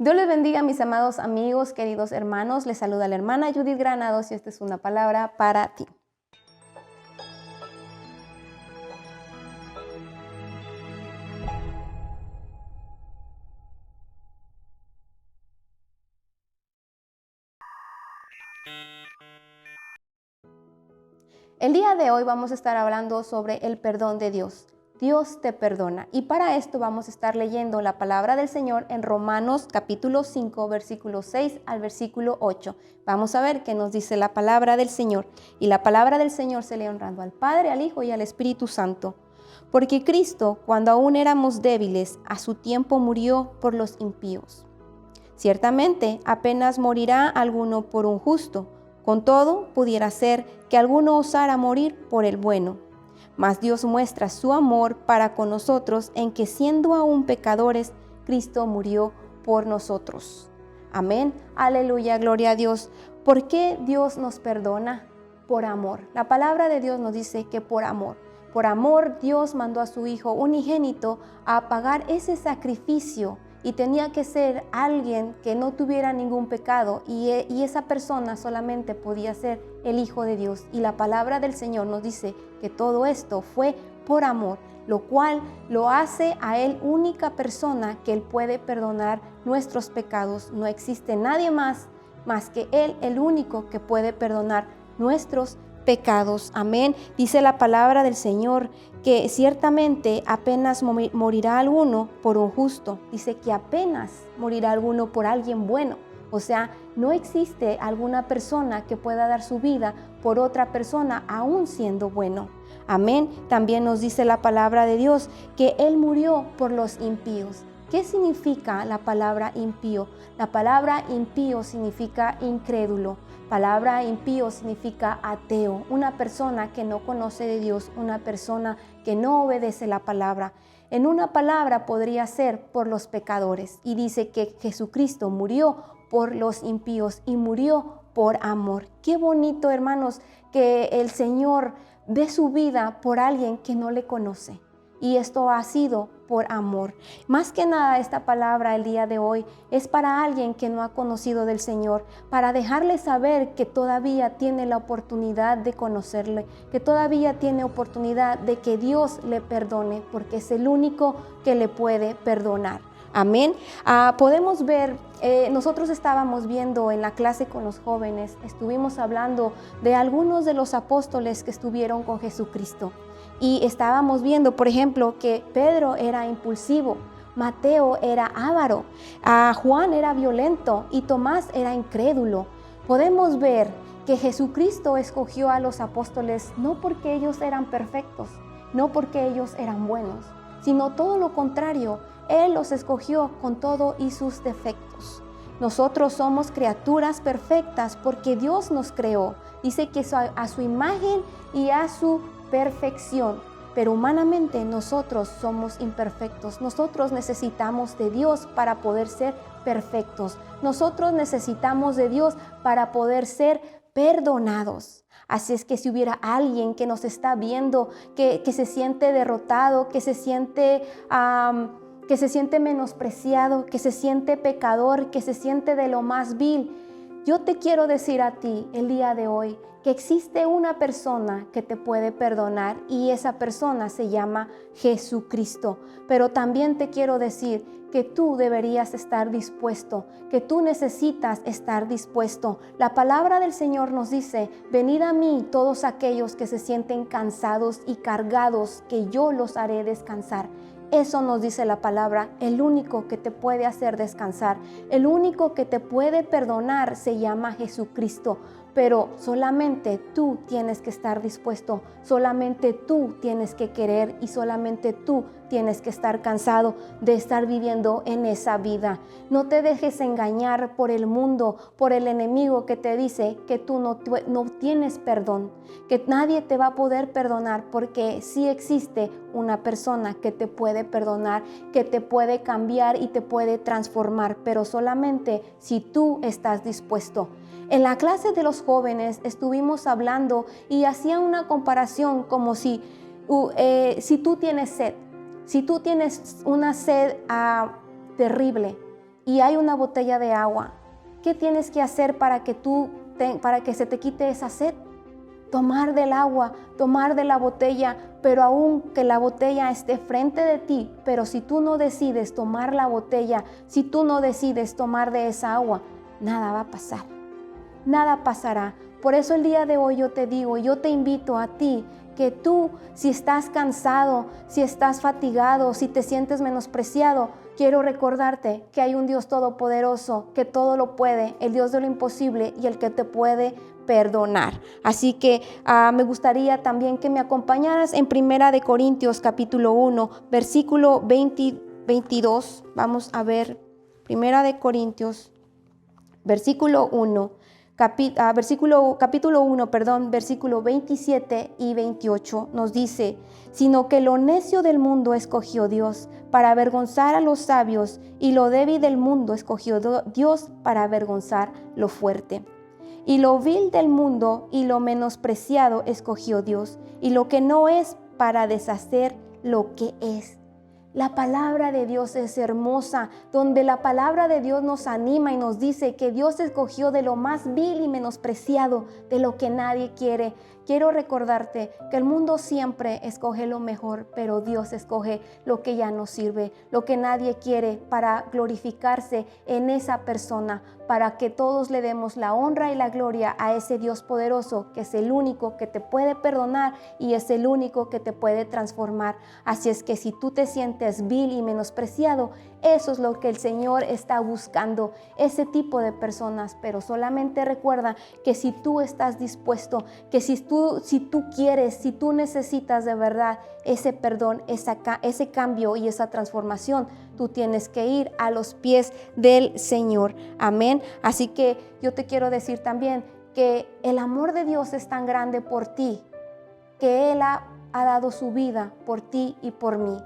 Dios les bendiga, mis amados amigos, queridos hermanos. Les saluda la hermana Judith Granados y esta es una palabra para ti. El día de hoy vamos a estar hablando sobre el perdón de Dios. Dios te perdona. Y para esto vamos a estar leyendo la palabra del Señor en Romanos capítulo 5, versículo 6 al versículo 8. Vamos a ver qué nos dice la palabra del Señor. Y la palabra del Señor se lee honrando al Padre, al Hijo y al Espíritu Santo. Porque Cristo, cuando aún éramos débiles, a su tiempo murió por los impíos. Ciertamente, apenas morirá alguno por un justo. Con todo, pudiera ser que alguno osara morir por el bueno. Mas Dios muestra su amor para con nosotros en que siendo aún pecadores, Cristo murió por nosotros. Amén. Aleluya, gloria a Dios. ¿Por qué Dios nos perdona? Por amor. La palabra de Dios nos dice que por amor. Por amor Dios mandó a su Hijo unigénito a pagar ese sacrificio. Y tenía que ser alguien que no tuviera ningún pecado y esa persona solamente podía ser el Hijo de Dios. Y la palabra del Señor nos dice que todo esto fue por amor, lo cual lo hace a Él única persona que Él puede perdonar nuestros pecados. No existe nadie más que Él, el único que puede perdonar nuestros pecados. Amén. Dice la palabra del Señor que ciertamente apenas morirá alguno por un justo. Dice que apenas morirá alguno por alguien bueno. O sea, no existe alguna persona que pueda dar su vida por otra persona aún siendo bueno. Amén. También nos dice la palabra de Dios que Él murió por los impíos. ¿Qué significa la palabra impío? La palabra impío significa incrédulo. Palabra impío significa ateo, una persona que no conoce de Dios, una persona que no obedece la palabra. En una palabra podría ser por los pecadores. Y dice que Jesucristo murió por los impíos y murió por amor. Qué bonito, hermanos, que el Señor dé su vida por alguien que no le conoce. Y esto ha sido por amor. Más que nada, esta palabra el día de hoy es para alguien que no ha conocido del Señor, para dejarle saber que todavía tiene la oportunidad de conocerle, que todavía tiene oportunidad de que Dios le perdone, porque es el único que le puede perdonar. Amén. Podemos ver, nosotros estábamos viendo en la clase con los jóvenes, estuvimos hablando de algunos de los apóstoles que estuvieron con Jesucristo. Y estábamos viendo, por ejemplo, que Pedro era impulsivo, Mateo era avaro, Juan era violento y Tomás era incrédulo. Podemos ver que Jesucristo escogió a los apóstoles no porque ellos eran perfectos, no porque ellos eran buenos, sino todo lo contrario. Él los escogió con todo y sus defectos. Nosotros somos criaturas perfectas porque Dios nos creó. Dice que a su imagen y a su perfección, pero humanamente nosotros somos imperfectos. Nosotros necesitamos de Dios para poder ser perfectos. Nosotros necesitamos de Dios para poder ser perdonados. Así es que si hubiera alguien que nos está viendo, que se siente derrotado, que se siente menospreciado, que se siente pecador, que se siente de lo más vil, yo te quiero decir a ti el día de hoy que existe una persona que te puede perdonar y esa persona se llama Jesucristo. Pero también te quiero decir que tú deberías estar dispuesto, que tú necesitas estar dispuesto. La palabra del Señor nos dice: venid a mí todos aquellos que se sienten cansados y cargados, que yo los haré descansar. Eso nos dice la palabra. El único que te puede hacer descansar, el único que te puede perdonar se llama Jesucristo. Pero solamente tú tienes que estar dispuesto, solamente tú tienes que querer y solamente tú tienes que estar cansado de estar viviendo en esa vida. No te dejes engañar por el mundo, por el enemigo que te dice que tú no tienes perdón, que nadie te va a poder perdonar, porque sí existe una persona que te puede perdonar, que te puede cambiar y te puede transformar, pero solamente si tú estás dispuesto. En la clase de los jóvenes estuvimos hablando y hacían una comparación como si tú tienes sed, si tú tienes una sed terrible y hay una botella de agua. ¿Qué tienes que hacer para que se te quite esa sed? Tomar del agua, tomar de la botella, pero aun que la botella esté frente de ti, pero si tú no decides tomar la botella, si tú no decides tomar de esa agua, nada va a pasar, nada pasará. Por eso el día de hoy yo te digo, yo te invito a ti, que tú, si estás cansado, si estás fatigado, si te sientes menospreciado, quiero recordarte que hay un Dios todopoderoso, que todo lo puede, el Dios de lo imposible y el que te puede perdonar. Así que me gustaría también que me acompañaras en 1 Corintios capítulo 1, versículo 22. Vamos a ver 1 Corintios, versículo 1. Capítulo 1, versículo 27 y 28 nos dice: sino que lo necio del mundo escogió Dios para avergonzar a los sabios, y lo débil del mundo escogió Dios para avergonzar lo fuerte. Y lo vil del mundo y lo menospreciado escogió Dios, y lo que no es, para deshacer lo que es. La palabra de Dios es hermosa, donde la palabra de Dios nos anima y nos dice que Dios escogió de lo más vil y menospreciado, de lo que nadie quiere. Quiero recordarte que el mundo siempre escoge lo mejor, pero Dios escoge lo que ya no sirve, lo que nadie quiere, para glorificarse en esa persona, para que todos le demos la honra y la gloria a ese Dios poderoso, que es el único que te puede perdonar y es el único que te puede transformar. Así es que si tú te sientes vil y menospreciado, eso es lo que el Señor está buscando, ese tipo de personas. Pero solamente recuerda que si tú estás dispuesto, que si tú quieres, si tú necesitas de verdad ese perdón, ese cambio y esa transformación, tú tienes que ir a los pies del Señor. Amén. Así que yo te quiero decir también que el amor de Dios es tan grande por ti, que Él ha dado su vida por ti y por mí.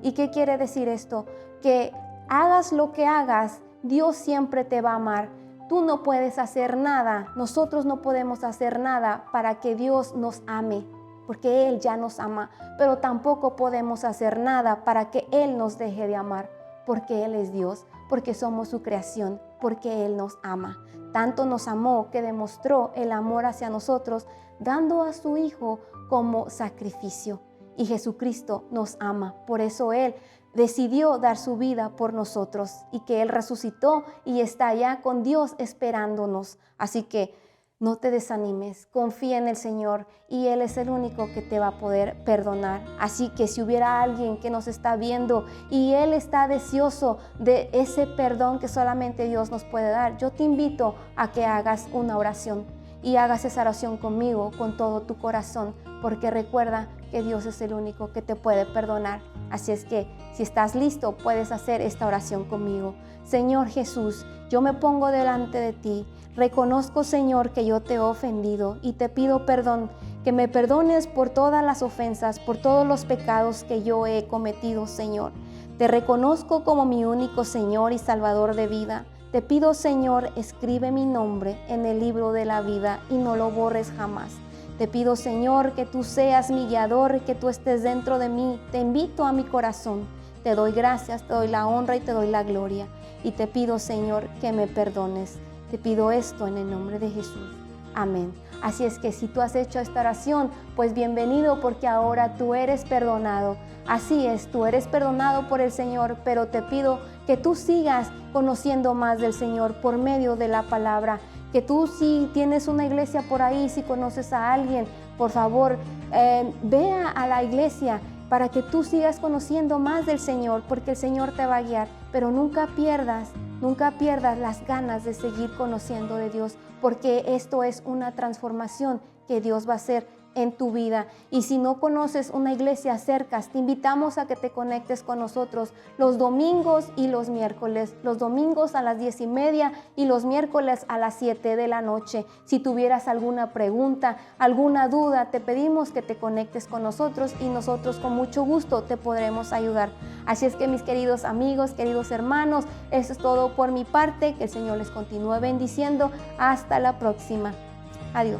¿Y qué quiere decir esto? Que hagas lo que hagas, Dios siempre te va a amar. Tú no puedes hacer nada, nosotros no podemos hacer nada para que Dios nos ame, porque Él ya nos ama, pero tampoco podemos hacer nada para que Él nos deje de amar, porque Él es Dios, porque somos su creación, porque Él nos ama. Tanto nos amó que demostró el amor hacia nosotros, dando a su Hijo como sacrificio. Y Jesucristo nos ama, por eso Él decidió dar su vida por nosotros, y que Él resucitó y está allá con Dios esperándonos. Así que no te desanimes, confía en el Señor, y Él es el único que te va a poder perdonar. Así que si hubiera alguien que nos está viendo y Él está deseoso de ese perdón que solamente Dios nos puede dar, yo te invito a que hagas una oración, y hagas esa oración conmigo con todo tu corazón, porque recuerda que Dios es el único que te puede perdonar. Así es que si estás listo, puedes hacer esta oración conmigo. Señor Jesús, yo me pongo delante de ti. Reconozco, Señor, que yo te he ofendido y te pido perdón, que me perdones por todas las ofensas, por todos los pecados que yo he cometido, Señor. Te reconozco como mi único Señor y Salvador de vida. Te pido, Señor, escribe mi nombre en el libro de la vida y no lo borres jamás. Te pido, Señor, que tú seas mi guiador, que tú estés dentro de mí. Te invito a mi corazón. Te doy gracias, te doy la honra y te doy la gloria. Y te pido, Señor, que me perdones. Te pido esto en el nombre de Jesús. Amén. Así es que si tú has hecho esta oración, pues bienvenido, porque ahora tú eres perdonado. Así es, tú eres perdonado por el Señor, pero te pido que tú sigas conociendo más del Señor por medio de la palabra. Que tú, si tienes una iglesia por ahí, si conoces a alguien, por favor, vea a la iglesia para que tú sigas conociendo más del Señor, porque el Señor te va a guiar. Pero nunca pierdas las ganas de seguir conociendo de Dios, porque esto es una transformación que Dios va a hacer en tu vida. Y si no conoces una iglesia cerca, te invitamos a que te conectes con nosotros los domingos y los miércoles, los domingos a las 10:30 y los miércoles a las 7 de la noche. Si tuvieras alguna pregunta, alguna duda, te pedimos que te conectes con nosotros y nosotros con mucho gusto te podremos ayudar. Así es que, mis queridos amigos, queridos hermanos, eso es todo por mi parte. Que el Señor les continúe bendiciendo. Hasta la próxima. Adiós.